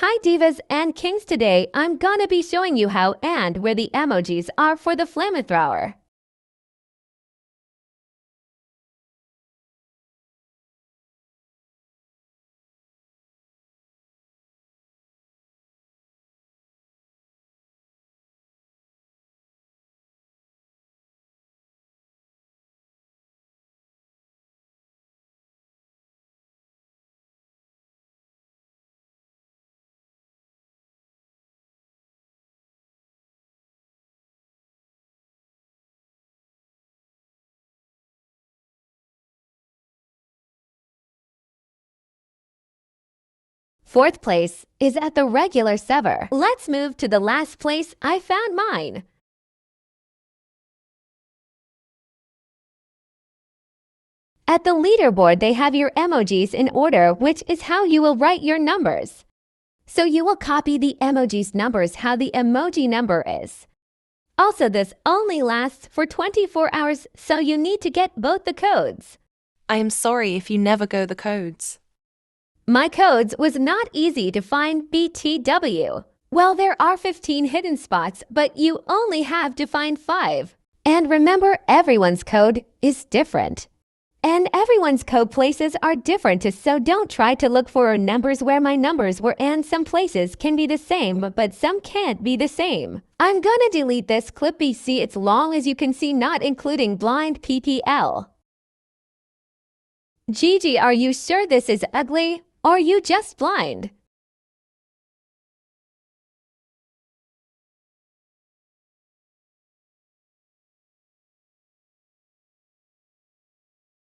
Hi divas and kings, today I'm gonna be showing you how and where the emojis are for the flamethrower. Fourth place is at the regular server. Let's move to the last place. I found mine. At the leaderboard, they have your emojis in order, which is how you will write your numbers. So you will copy the emoji's numbers how the emoji number is. Also, this only lasts for 24 hours, so you need to get both the codes. I am sorry if you never go the codes. My codes was not easy to find BTW. Well, there are 15 hidden spots, but you only have to find 5. And remember, everyone's code is different. And everyone's code places are different, so don't try to look for numbers where my numbers were, and some places can be the same, but some can't be the same. I'm gonna delete this clip BC, it's long as you can see, not including blind PPL. Gigi, are you sure this is ugly? Or are you just blind?